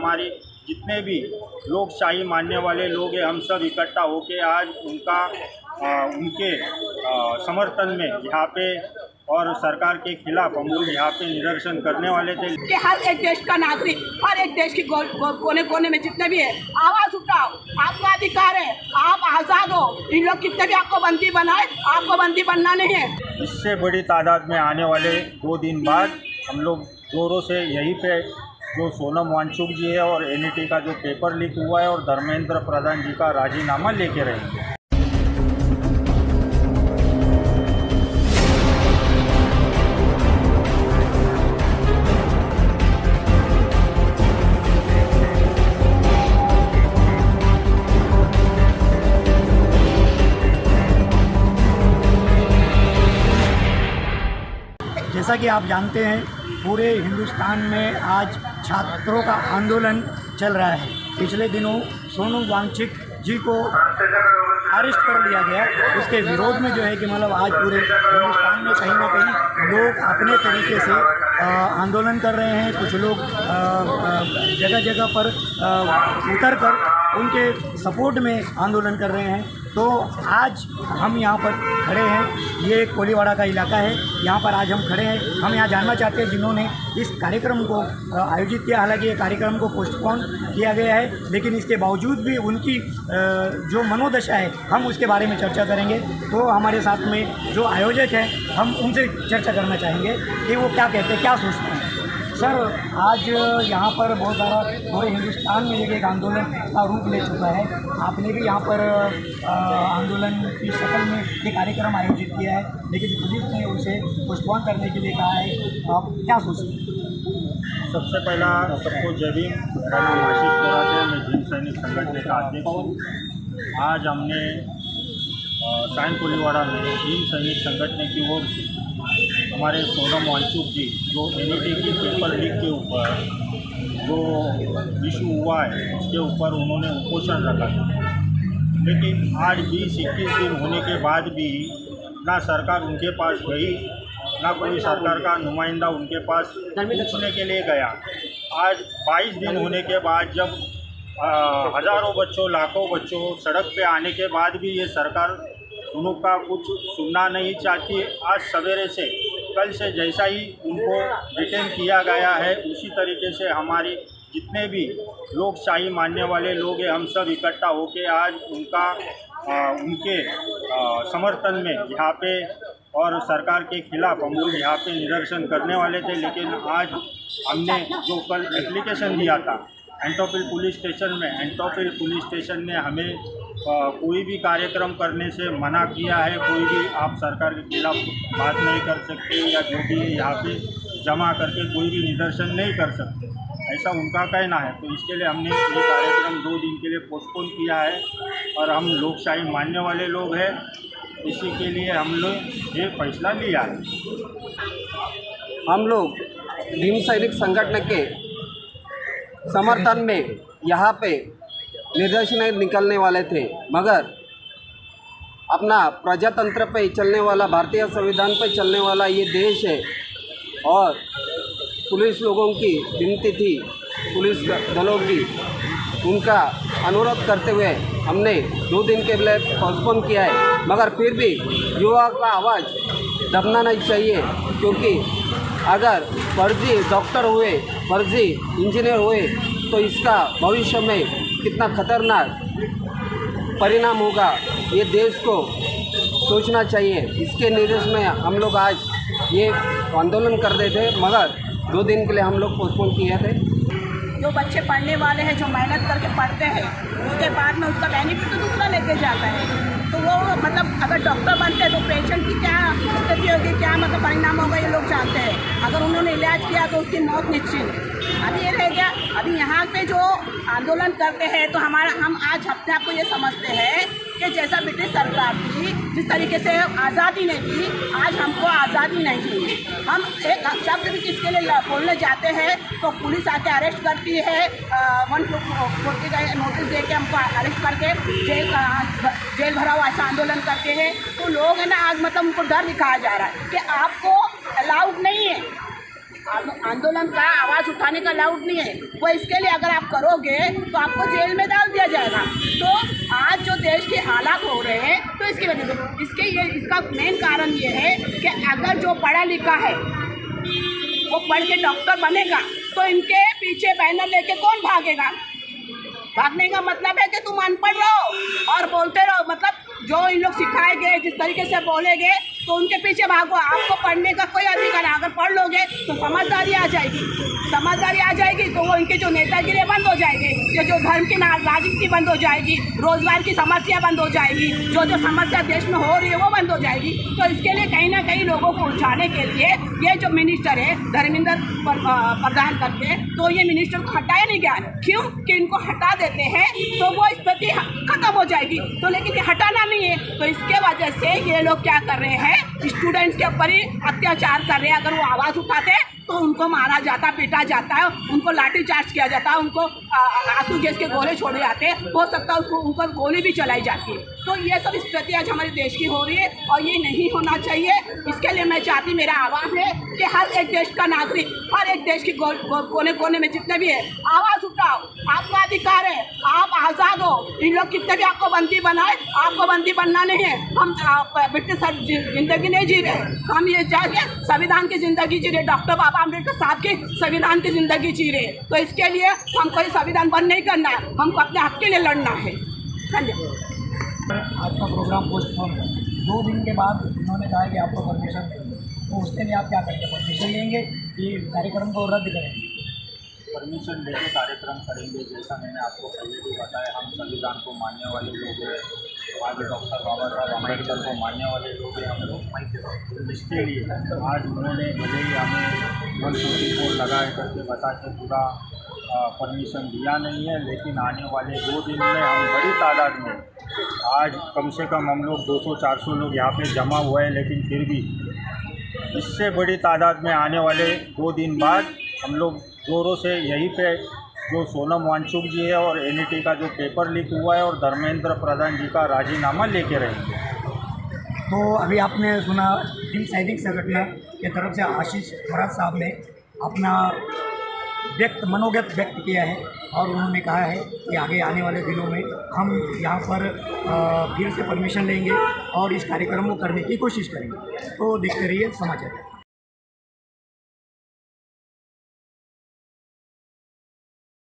हमारे जितने भी लोकशाही मानने वाले लोग हैं, हम सब इकट्ठा होके आज उनके समर्थन में यहाँ पे और सरकार के खिलाफ हम लोग यहाँ पे निदर्शन करने वाले थे कि हर एक देश का नागरिक, हर एक देश की कोने कोने में जितने भी है, आवाज़ उठाओ, आपका अधिकार है, आप आज़ाद हो। इन लोग कितने भी आपको बंदी बनाए, आपको बंदी बनना नहीं है। इससे बड़ी तादाद में आने वाले 2 दिन बाद हम लोग जोरों से यहीं पे जो सोनम वांगचुक जी है और एनईटी का जो पेपर लीक हुआ है और धर्मेंद्र प्रधान जी का राजीनामा लेके रहेंगे। जैसा कि आप जानते हैं, पूरे हिंदुस्तान में आज छात्रों का आंदोलन चल रहा है। पिछले दिनों सोनम वांगचुक जी को अरेस्ट कर लिया गया। उसके विरोध में जो है कि मतलब आज पूरे हिंदुस्तान में कहीं ना कहीं लोग अपने तरीके से आंदोलन कर रहे हैं। कुछ लोग जगह जगह पर उतर कर उनके सपोर्ट में आंदोलन कर रहे हैं। तो आज हम यहाँ पर खड़े हैं, ये कोलीवाड़ा का इलाका है, यहाँ पर आज हम खड़े हैं। हम यहाँ जानना चाहते हैं जिन्होंने इस कार्यक्रम को आयोजित किया। हालांकि ये कार्यक्रम को पोस्टपोन किया गया है, लेकिन इसके बावजूद भी उनकी जो मनोदशा है हम उसके बारे में चर्चा करेंगे। तो हमारे साथ में जो आयोजक हैं, हम उनसे चर्चा करना चाहेंगे कि वो क्या कहते हैं, क्या सोचते हैं। सर, आज यहाँ पर बहुत सारा पूरे हिंदुस्तान में एक आंदोलन का रूप ले चुका है। आपने भी यहाँ पर आंदोलन की शक्ल में ये कार्यक्रम आयोजित किया है, लेकिन पुलिस ने उसे पोस्टपोन करने के लिए कहा है। आप क्या सोचते हैं? सबसे पहला सबको जय भीम। मेरा नाम आशीष कोराट है, मैं भीम सैनिक संगठन का अध्यक्ष हूँ। आज हमने साइन कोलीवाड़ा में भीम सैनिक संगठन की ओर से हमारे सोनम वांगचुक जी जो एनईटी की पेपर लीक के ऊपर जो इशू हुआ है उसके ऊपर उन्होंने उपोषण रखा था। लेकिन आज 20-21 दिन होने के बाद भी ना सरकार उनके पास गई, ना कोई सरकार का नुमाइंदा उनके पास पूछने के लिए गया। आज 22 दिन होने के बाद जब हज़ारों बच्चों, लाखों बच्चों सड़क पे आने के बाद भी ये सरकार उनका कुछ सुनना नहीं चाहती। आज सवेरे से कल से जैसा ही उनको डिटेन किया गया है, उसी तरीके से हमारे जितने भी लोकशाही मानने वाले लोग हैं, हम सब इकट्ठा होके आज उनके समर्थन में यहाँ पे और सरकार के खिलाफ हम लोग यहाँ पे निदर्शन करने वाले थे। लेकिन आज हमने जो कल एप्लीकेशन दिया था एंटोपिल पुलिस स्टेशन में, एंटोपिल पुलिस स्टेशन ने हमें कोई भी कार्यक्रम करने से मना किया है। कोई भी आप सरकार के खिलाफ बात नहीं कर सकते या जो भी यहाँ पे जमा करके कोई भी निदर्शन नहीं कर सकते, ऐसा उनका कहना है। तो इसके लिए हमने ये कार्यक्रम 2 दिन के लिए पोस्टपोन किया है और हम लोकशाही मानने वाले लोग हैं, इसी के लिए हम लोग ये फैसला लिया है। हम लोग भीम सैनिक संगठन के समर्थन में यहाँ पे निर्देशन निकलने वाले थे, मगर अपना प्रजातंत्र पे चलने वाला, भारतीय संविधान पे चलने वाला ये देश है और पुलिस लोगों की विनती थी, पुलिस दलों की, उनका अनुरोध करते हुए हमने 2 दिन के लिए पोस्टपोन किया है। मगर फिर भी युवा का आवाज़ दबना नहीं चाहिए, क्योंकि अगर फर्जी डॉक्टर हुए, फर्जी इंजीनियर हुए तो इसका भविष्य में कितना खतरनाक परिणाम होगा, ये देश को सोचना चाहिए। इसके निर्देश में हम लोग आज ये आंदोलन कर रहे थे, मगर 2 दिन के लिए हम लोग पोस्टपोन किए थे। जो बच्चे पढ़ने वाले हैं, जो मेहनत करके पढ़ते हैं, उसके बाद में उसका बेनिफिट तो दूसरा लेके जाता है। तो वो मतलब अगर डॉक्टर बनते हैं तो पेशेंट की क्या स्थिति होगी, क्या मतलब परिणाम होगा, ये लोग जानते हैं। अगर उन्होंने इलाज किया तो उसकी मौत निश्चित। अभी ये रह गया, अभी यहाँ पे जो आंदोलन करते हैं तो हम आज अपने आप को ये समझते हैं कि जैसा ब्रिटिश सरकार थी, जिस तरीके से आज़ादी नहीं दी, आज हमको आज़ादी नहीं दी। हम एक शब्द भी किसके लिए बोलने जाते हैं तो पुलिस आके अरेस्ट करती है, 140 का नोटिस दे के हमको अरेस्ट करके जेल भरा हुआ ऐसा आंदोलन करते हैं। तो लोग है ना, आज मतलब उनको डर दिखाया जा रहा है कि आपको अलाउड नहीं है, आंदोलन का आवाज़ उठाने का अलाउड नहीं है। वो इसके लिए अगर आप करोगे तो आपको जेल में डाल दिया जाएगा। तो आज जो देश के हालात हो रहे हैं तो इसकी वजह से इसका मेन कारण ये है कि अगर जो पढ़ा लिखा है वो पढ़ के डॉक्टर बनेगा तो इनके पीछे बैनर लेके कौन भागेगा। भागने का मतलब है कि तुम अनपढ़ रहो और बोलते रहो, मतलब जो इन लोग सिखाए गए जिस तरीके से बोलेंगे तो उनके पीछे भागो। आपको पढ़ने का कोई अधिकार है, अगर पढ़ लोगे तो समझदारी आ जाएगी तो वो इनके जो नेतागिरी बंद हो जाएंगे, ये जो धर्म की राजनीति बंद हो जाएगी, रोजगार की समस्या बंद हो जाएगी, जो समस्या देश में हो रही है वो बंद हो जाएगी। तो इसके लिए कहीं ना कहीं लोगों को उलझाने के लिए ये जो मिनिस्टर है धर्मेंद्र प्रधान करके, तो ये मिनिस्टर को हटाया नहीं गया। क्यों कि इनको हटा देते हैं तो वो स्थिति खत्म हो जाएगी, तो लेकिन ये हटाना नहीं है। तो इसके वजह से ये लोग क्या कर रहे हैं, स्टूडेंट्स के ऊपर ही अत्याचार कर रहे हैं। अगर वो आवाज़ उठाते तो उनको मारा जाता, पीटा जाता है, उनको लाठी चार्ज किया जाता है, उनको आंसू गैस के गोले छोड़े जाते हैं, हो सकता है उसको उनको गोली भी चलाई जाती है। तो ये सब स्थिति आज हमारे देश की हो रही है और ये नहीं होना चाहिए। इसके लिए मैं चाहती, मेरा आह्वान है कि हर एक देश का नागरिक, हर एक देश की कोने कोने में जितने भी है, आवाज़ उठाओ, आपका अधिकार है, आप आज़ाद हो। इन लोग कितने भी आपको बंदी बनाए, आपको बंदी बनना नहीं है। हम ब्रिटिश जिंदगी नहीं जी रहे, हम ये जाके संविधान की ज़िंदगी जी रहे, डॉक्टर बाबा अम्बेडकर साहब की संविधान की ज़िंदगी जी रहे। तो इसके लिए हमको ये संविधान बंद नहीं करना है, हमको अपने हक के लिए लड़ना है। धन्यवाद। आज का प्रोग्राम पोस्टपोन है, 2 दिन के बाद उन्होंने कहा कि आपको परमिशन देंगे, तो उसके लिए आप क्या करेंगे? परमिशन लेंगे कि कार्यक्रम को रद्द करेंगे? परमिशन लेके कार्यक्रम करेंगे। जैसा मैंने आपको पहले भी बताया, हम संविधान को मानने वाले लोग हैं, आज डॉक्टर बाबा साहब अम्बेडकर को मानने वाले लोग हैं हम लोग। इसके लिए आज उन्होंने भले ही हमें 144 लगाए करके बता के पूरा परमिशन दिया नहीं है, लेकिन आने वाले 2 दिन में हम बड़ी तादाद में, आज कम से कम हम लोग 200-400 लोग यहाँ पे जमा हुए हैं, लेकिन फिर भी इससे बड़ी तादाद में आने वाले 2 दिन बाद हम लोग जोरों से यहीं पे जो सोनम वांगचुक जी है और एनईटी का जो पेपर लीक हुआ है और धर्मेंद्र प्रधान जी का राजीनामा लेके रहेंगे। तो अभी आपने सुना हिंद सैनिक संगठन की तरफ से आशीष थोराट साहब ने अपना मनोगत व्यक्त किया है और उन्होंने कहा है कि आगे आने वाले दिनों में हम यहाँ पर फिर से परमिशन लेंगे और इस कार्यक्रम को करने की कोशिश करेंगे। तो देखते रहिए समाचार।